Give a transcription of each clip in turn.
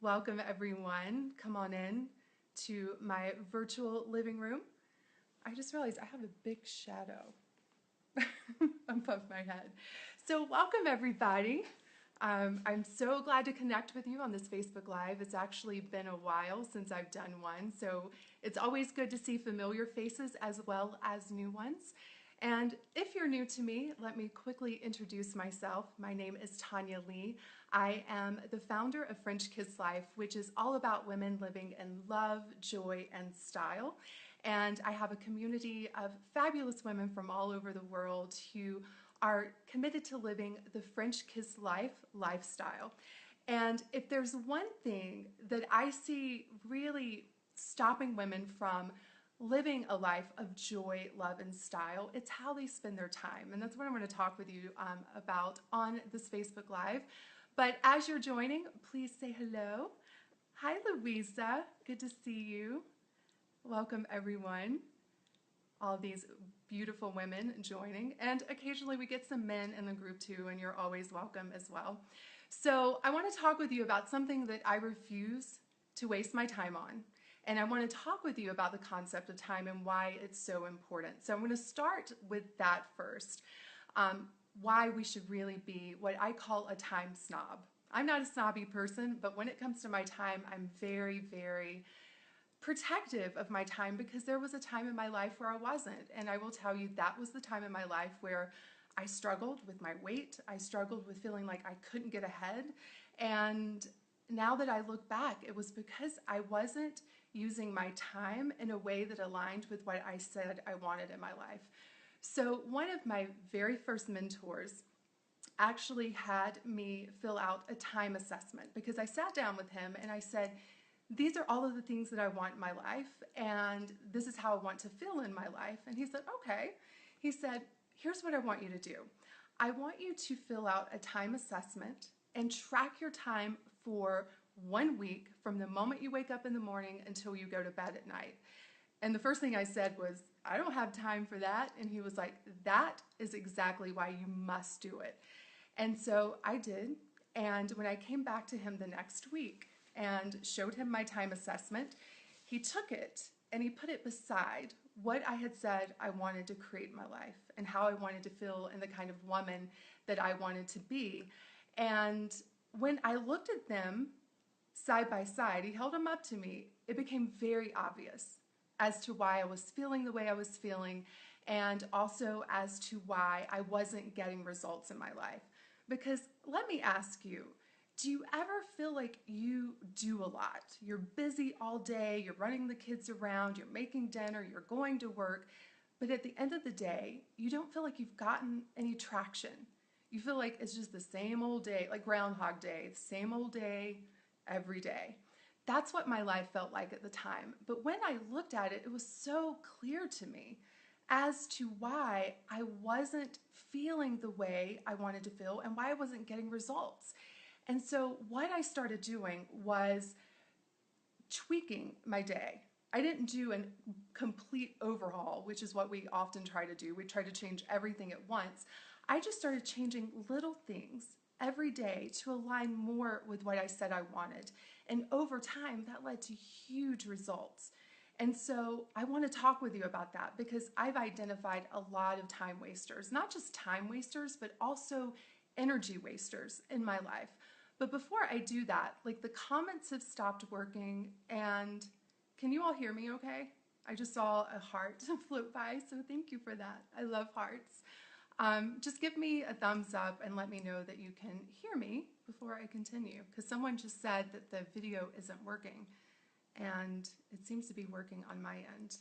Welcome everyone. Come on in to my virtual living room. I just realized I have a big shadow above my head. So welcome everybody. I'm so glad to connect with you on this Facebook Live. It's actually been a while since I've done one, so it's always good to see familiar faces as well as new ones. And if you're new to me, let me quickly introduce myself. My name is Tonya Leigh. I am the founder of French Kiss Life, which is all about women living in love, joy, and style. And I have a community of fabulous women from all over the world who are committed to living the French Kiss Life lifestyle. And if there's one thing that I see really stopping women from living a life of joy, love, and style, it's how they spend their time. And that's what I'm going to talk with you about on this Facebook Live. But as you're joining, please say hello. Hi, Louisa. Good to see you. Welcome, everyone. All these beautiful women joining. And occasionally we get some men in the group too, and you're always welcome as well. So I want to talk with you about something that I refuse to waste my time on. And I want to talk with you about the concept of time and why it's so important. So I'm going to start with that first. Why we should really be what I call a time snob. I'm not a snobby person, but when it comes to my time, I'm very, very protective of my time because there was a time in my life where I wasn't. And I will tell you that was the time in my life where I struggled with my weight. I struggled with feeling like I couldn't get ahead. And now that I look back, it was because I wasn't using my time in a way that aligned with what I said I wanted in my life. So one of my very first mentors actually had me fill out a time assessment because I sat down with him and I said, these are all of the things that I want in my life and this is how I want to feel in my life. And he said, okay. He said, here's what I want you to do. I want you to fill out a time assessment and track your time for 1 week from the moment you wake up in the morning until you go to bed at night. And the first thing I said was, I don't have time for that. And he was like, that is exactly why you must do it. And so I did. And when I came back to him the next week and showed him my time assessment, he took it and he put it beside what I had said I wanted to create in my life and how I wanted to feel and the kind of woman that I wanted to be. And when I looked at them side by side, he held them up to me, it became very obvious as to why I was feeling the way I was feeling and also as to why I wasn't getting results in my life. Because let me ask you, do you ever feel like you do a lot? You're busy all day, you're running the kids around, you're making dinner, you're going to work, but at the end of the day, you don't feel like you've gotten any traction. You feel like it's just the same old day, like Groundhog Day, the same old day every day. That's what my life felt like at the time. But when I looked at it, it was so clear to me as to why I wasn't feeling the way I wanted to feel and why I wasn't getting results. And so what I started doing was tweaking my day. I didn't do a complete overhaul, which is what we often try to do. We try to change everything at once. I just started changing little things every day to align more with what I said I wanted. And over time, that led to huge results. And so I want to talk with you about that because I've identified a lot of time wasters, not just time wasters, but also energy wasters in my life. But before I do that, like the comments have stopped working and can you all hear me okay? I just saw a heart float by, so thank you for that. I love hearts. Just give me a thumbs up and let me know that you can hear me before I continue because someone just said that the video isn't working and it seems to be working on my end.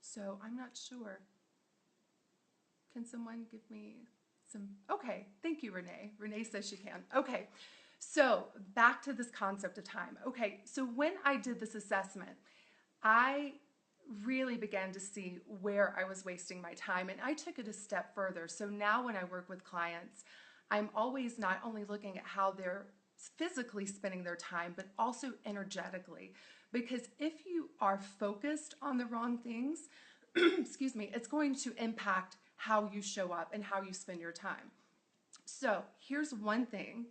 So I'm not sure. Can someone give me some? Okay, thank you, Renee. Renee says she can. Okay, so back to this concept of time. Okay, so when I did this assessment, I really began to see where I was wasting my time and I took it a step further. So now when I work with clients, I'm always not only looking at how they're physically spending their time, but also energetically. Because if you are focused on the wrong things, excuse me, it's going to impact how you show up and how you spend your time. So here's one thing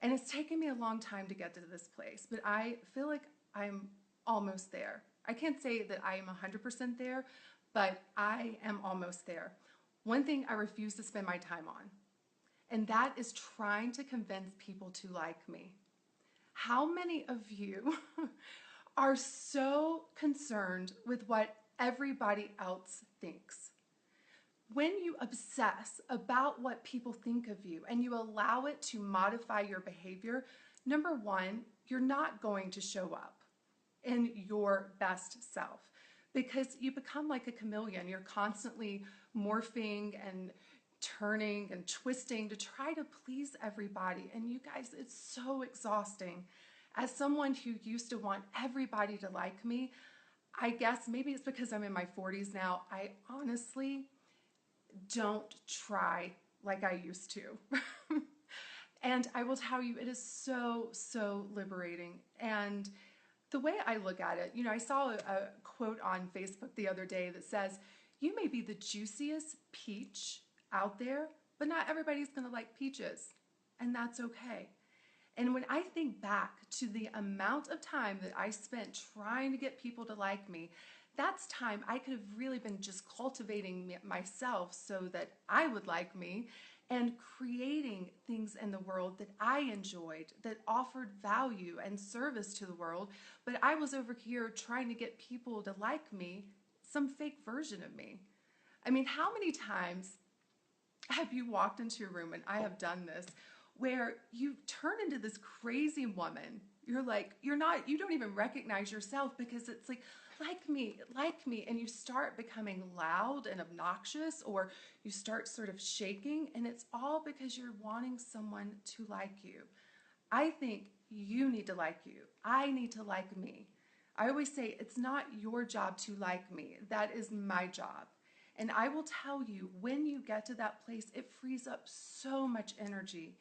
And it's taken me a long time to get to this place, but I feel like I'm almost there. I can't say that I am 100% there, but I am almost there. One thing I refuse to spend my time on, and that is trying to convince people to like me. How many of you are so concerned with what everybody else thinks? When you obsess about what people think of you and you allow it to modify your behavior, number one, you're not going to show up in your best self because you become like a chameleon. You're constantly morphing and turning and twisting to try to please everybody. And you guys, it's so exhausting. As someone who used to want everybody to like me, I guess maybe it's because I'm in my 40s now, I honestly don't try like I used to. And I will tell you, it is so, so liberating. And the way I look at it, I saw a quote on Facebook the other day that says, you may be the juiciest peach out there, but not everybody's going to like peaches. And that's okay. And when I think back to the amount of time that I spent trying to get people to like me, that's time I could have really been just cultivating myself so that I would like me and creating things in the world that I enjoyed, that offered value and service to the world. But I was over here trying to get people to like me, some fake version of me. I mean, how many times have you walked into a room, and I have done this, where you turn into this crazy woman? You're like, you don't even recognize yourself because it's like me, and you start becoming loud and obnoxious, or you start sort of shaking, and it's all because you're wanting someone to like you. I think you need to like you. I need to like me. I always say it's not your job to like me. That is my job. And I will tell you, when you get to that place, it frees up so much energy.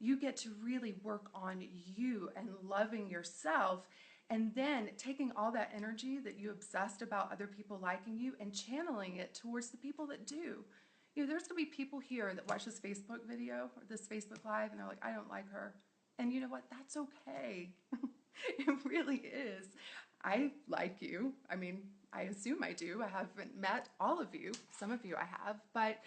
You get to really work on you and loving yourself, and then taking all that energy that you obsessed about other people liking you and channeling it towards the people that do. There's going to be people here that watch this Facebook video or this Facebook Live, and they're like, I don't like her. And you know what? That's okay. It really is. I like you. I mean, I assume I do. I haven't met all of you. Some of you I have. But,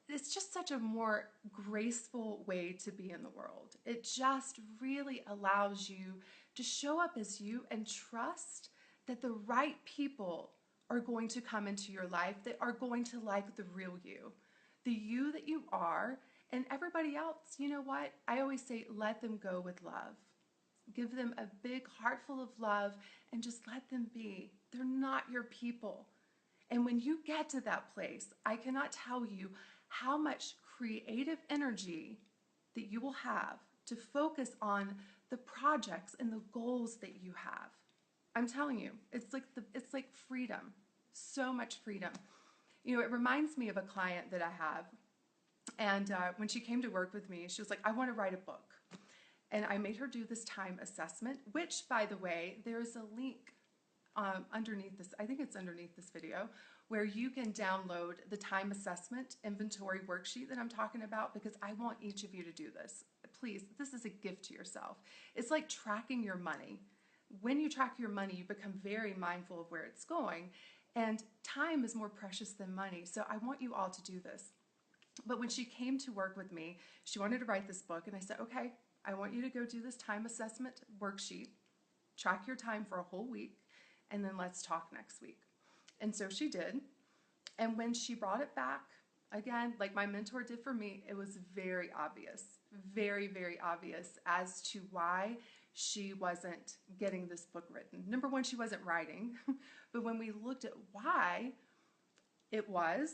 it's just such a more graceful way to be in the world. It just really allows you to show up as you and trust that the right people are going to come into your life that are going to like the real you, the you that you are. And everybody else, you know what? I always say, let them go with love. Give them a big heart full of love and just let them be. They're not your people. And when you get to that place, I cannot tell you how much creative energy that you will have to focus on the projects and the goals that you have. I'm telling you, it's like freedom, so much freedom. It reminds me of a client that I have, and when she came to work with me, she was like, I want to write a book. And I made her do this time assessment, which, by the way, there's a link underneath this, I think it's underneath this video, where you can download the time assessment inventory worksheet that I'm talking about, because I want each of you to do this. Please, this is a gift to yourself. It's like tracking your money. When you track your money, you become very mindful of where it's going, and time is more precious than money. So I want you all to do this. But when she came to work with me, she wanted to write this book, and I said, okay, I want you to go do this time assessment worksheet, track your time for a whole week, and then let's talk next week. And so she did. And when she brought it back, again, like my mentor did for me, it was very obvious, very, very obvious as to why she wasn't getting this book written. Number one, she wasn't writing. But when we looked at why it was,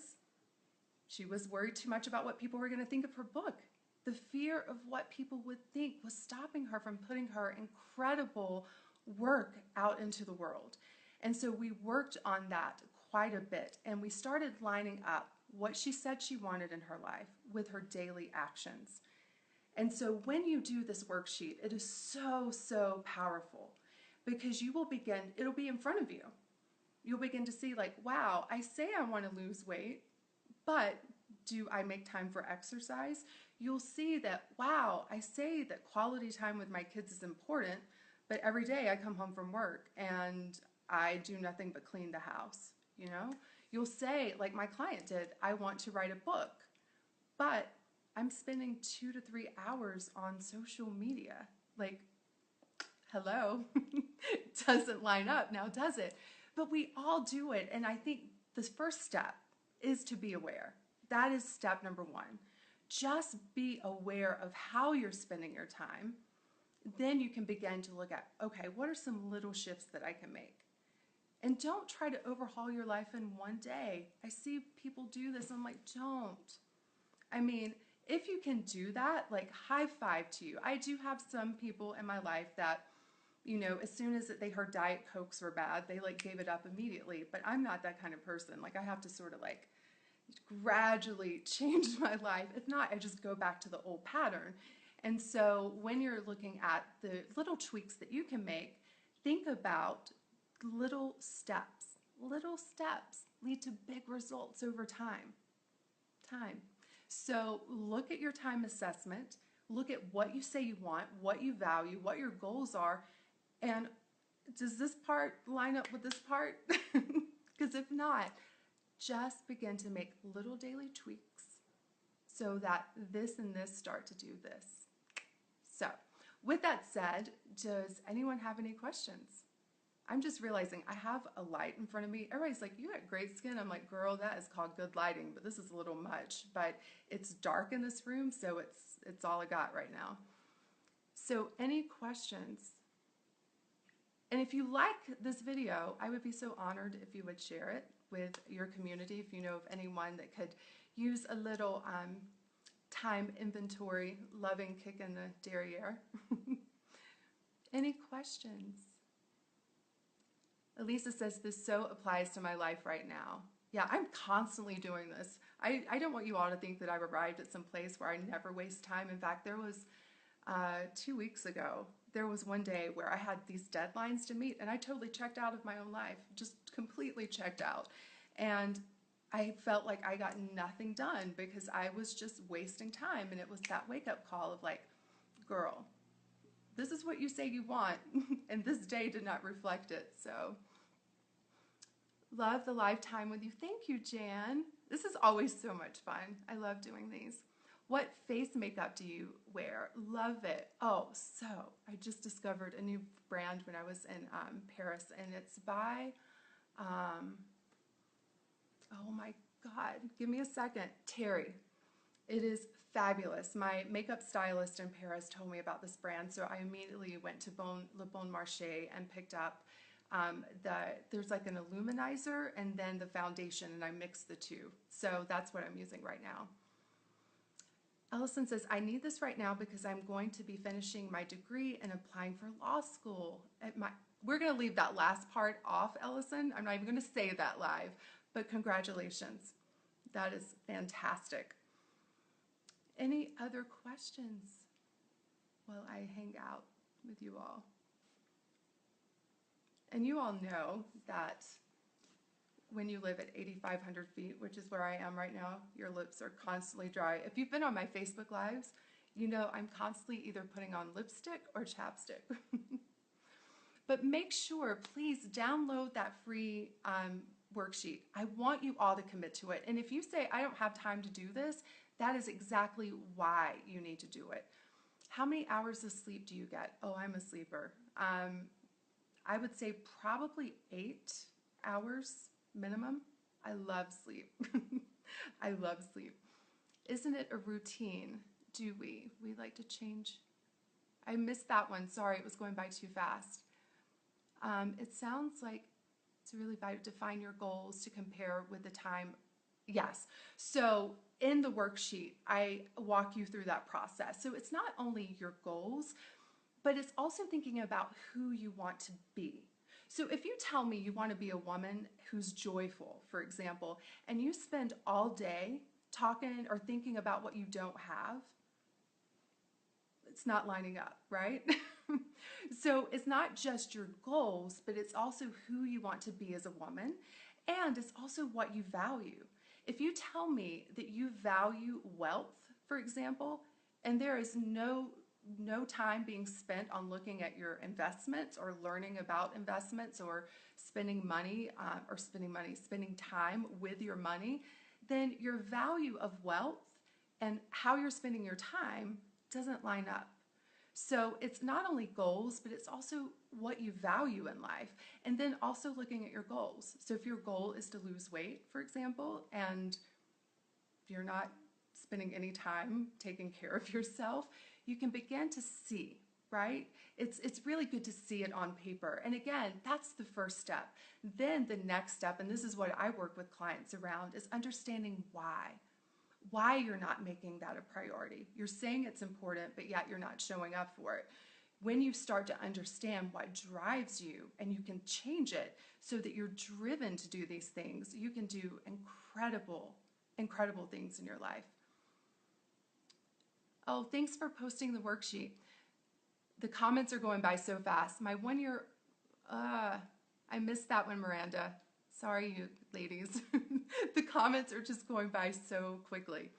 she was worried too much about what people were going to think of her book. The fear of what people would think was stopping her from putting her incredible work out into the world. And so we worked on that quite a bit, and we started lining up what she said she wanted in her life with her daily actions. And so when you do this worksheet, it is so, so powerful, because you will begin, it'll be in front of you. You'll begin to see, like, wow, I say I want to lose weight, but do I make time for exercise? you'll see that, wow, I say that quality time with my kids is important, but every day I come home from work and I do nothing but clean the house, you know? You'll say, like my client did, I want to write a book, but I'm spending 2 to 3 hours on social media. Like, hello, doesn't line up now, does it? But we all do it. And I think the first step is to be aware. That is step number one. Just be aware of how you're spending your time. Then you can begin to look at, okay, what are some little shifts that I can make? And don't try to overhaul your life in one day. I see people do this. I'm like, don't. I mean, if you can do that, like high five to you. I do have some people in my life that, you know, as soon as they heard Diet Cokes were bad, they like gave it up immediately. But I'm not that kind of person. Like I have to sort of like gradually change my life. If not, I just go back to the old pattern. And so when you're looking at the little tweaks that you can make, think about little steps. Little steps lead to big results over time. So look at your time assessment. Look at what you say you want, what you value, what your goals are, and does this part line up with this part? Because if not, just begin to make little daily tweaks so that this and this start to do this. So with that said, does anyone have any questions? I'm just realizing I have a light in front of me. Everybody's like, you got great skin. I'm like, girl, that is called good lighting, but this is a little much. But it's dark in this room, so it's all I got right now. So any questions? And if you like this video, I would be so honored if you would share it with your community, if you know of anyone that could use a little time inventory, loving kick in the derriere. Any questions? Elisa says, this so applies to my life right now. Yeah, I'm constantly doing this. I don't want you all to think that I've arrived at some place where I never waste time. In fact, there was 2 weeks ago, there was one day where I had these deadlines to meet and I totally checked out of my own life, just completely checked out. And I felt like I got nothing done because I was just wasting time. And it was that wake-up call of like, girl, this is what you say you want, and this day did not reflect it. So, love the live time with you. Thank you, Jan. This is always so much fun. I love doing these. What face makeup do you wear? Love it. Oh, so I just discovered a new brand when I was in Paris, and it's by, oh my God, give me a second, Terry. It is fabulous. My makeup stylist in Paris told me about this brand, so I immediately went to Le Bon Marché and picked up there's like an illuminizer and then the foundation, and I mixed the two. So that's what I'm using right now. Ellison says, I need this right now because I'm going to be finishing my degree and applying for law school. We're going to leave that last part off, Ellison. I'm not even going to say that live, but congratulations. That is fantastic. Any other questions while I hang out with you all? And you all know that when you live at 8,500 feet, which is where I am right now, your lips are constantly dry. If you've been on my Facebook Lives, you know I'm constantly either putting on lipstick or chapstick. But make sure, please download that free worksheet. I want you all to commit to it. And if you say, I don't have time to do this, that is exactly why you need to do it. How many hours of sleep do you get? Oh, I'm a sleeper. I would say probably 8 hours minimum. I love sleep. I love sleep. Isn't it a routine? Do we? We like to change. I missed that one. Sorry, it was going by too fast. It sounds like it's really vital to define your goals to compare with the time. Yes. So in the worksheet, I walk you through that process. So it's not only your goals, but it's also thinking about who you want to be. So if you tell me you want to be a woman who's joyful, for example, and you spend all day talking or thinking about what you don't have, it's not lining up, right? So it's not just your goals, but it's also who you want to be as a woman, and it's also what you value. If you tell me that you value wealth, for example, And there is no time being spent on looking at your investments or learning about investments or spending time with your money, then your value of wealth and how you're spending your time doesn't line up. So it's not only goals, but it's also what you value in life. And then also looking at your goals. So if your goal is to lose weight, for example, and you're not spending any time taking care of yourself, you can begin to see, right? It's really good to see it on paper. And again, that's the first step. Then the next step, and this is what I work with clients around, is understanding why you're not making that a priority. You're saying it's important, but yet you're not showing up for it. When you start to understand what drives you and you can change it so that you're driven to do these things, you can do incredible things in your life. Oh, thanks for posting the worksheet. The comments are going by so fast. My 1 year, I missed that one, Miranda. Sorry, you ladies. The comments are just going by so quickly.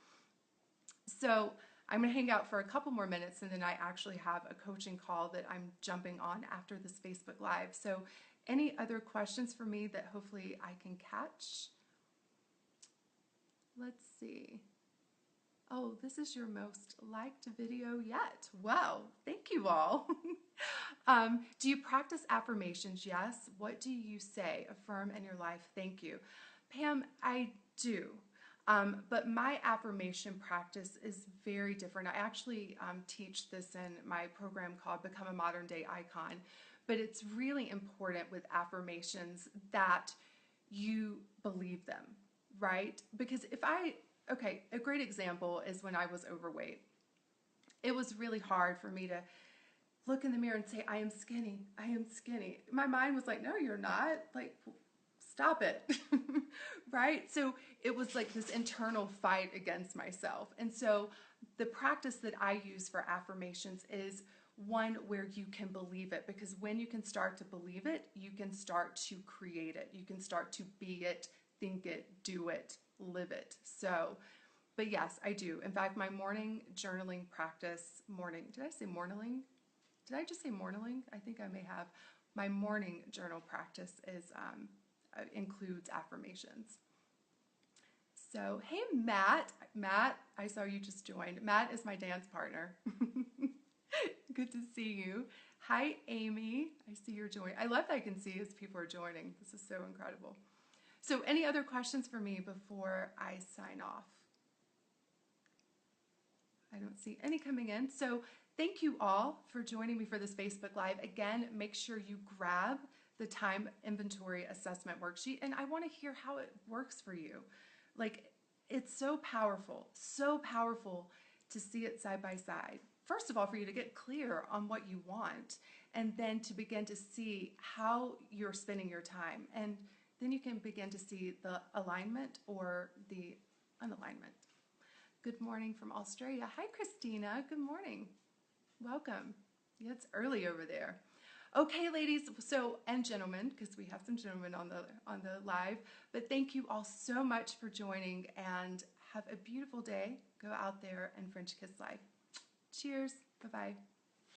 So I'm going to hang out for a couple more minutes, and then I actually have a coaching call that I'm jumping on after this Facebook Live. So any other questions for me that hopefully I can catch? Let's see. Oh, this is your most liked video yet. Wow, thank you all. Do you practice affirmations? Yes. What do you say? Affirm in your life. Thank you. Pam, I do. But my affirmation practice is very different. I actually teach this in my program called Become a Modern Day Icon. But it's really important with affirmations that you believe them, right? Because a great example is when I was overweight. It was really hard for me to look in the mirror and say, I am skinny, I am skinny. My mind was like, no, you're not. Like, stop it, right? So it was like this internal fight against myself. And so the practice that I use for affirmations is one where you can believe it, because when you can start to believe it, you can start to create it. You can start to be it, think it, do it, live it. So, but yes, I do. In fact, my morning journaling practice, did I say morning? Did I just say morning? I think I may have. My morning journal practice includes affirmations. So, hey, Matt, I saw you just joined. Matt is my dance partner. Good to see you. Hi, Amy. I see you're joining. I love that I can see as people are joining. This is so incredible. So any other questions for me before I sign off? I don't see any coming in. So thank you all for joining me for this Facebook Live. Again, make sure you grab the time inventory assessment worksheet. And I want to hear how it works for you. Like, it's so powerful to see it side by side. First of all, for you to get clear on what you want, and then to begin to see how you're spending your time. And then you can begin to see the alignment or the unalignment. Good morning from Australia. Hi, Christina. Good morning. Welcome. Yeah, it's early over there. Okay, ladies, and gentlemen, because we have some gentlemen on the live, but thank you all so much for joining, and have a beautiful day. Go out there and French kiss life. Cheers. Bye-bye.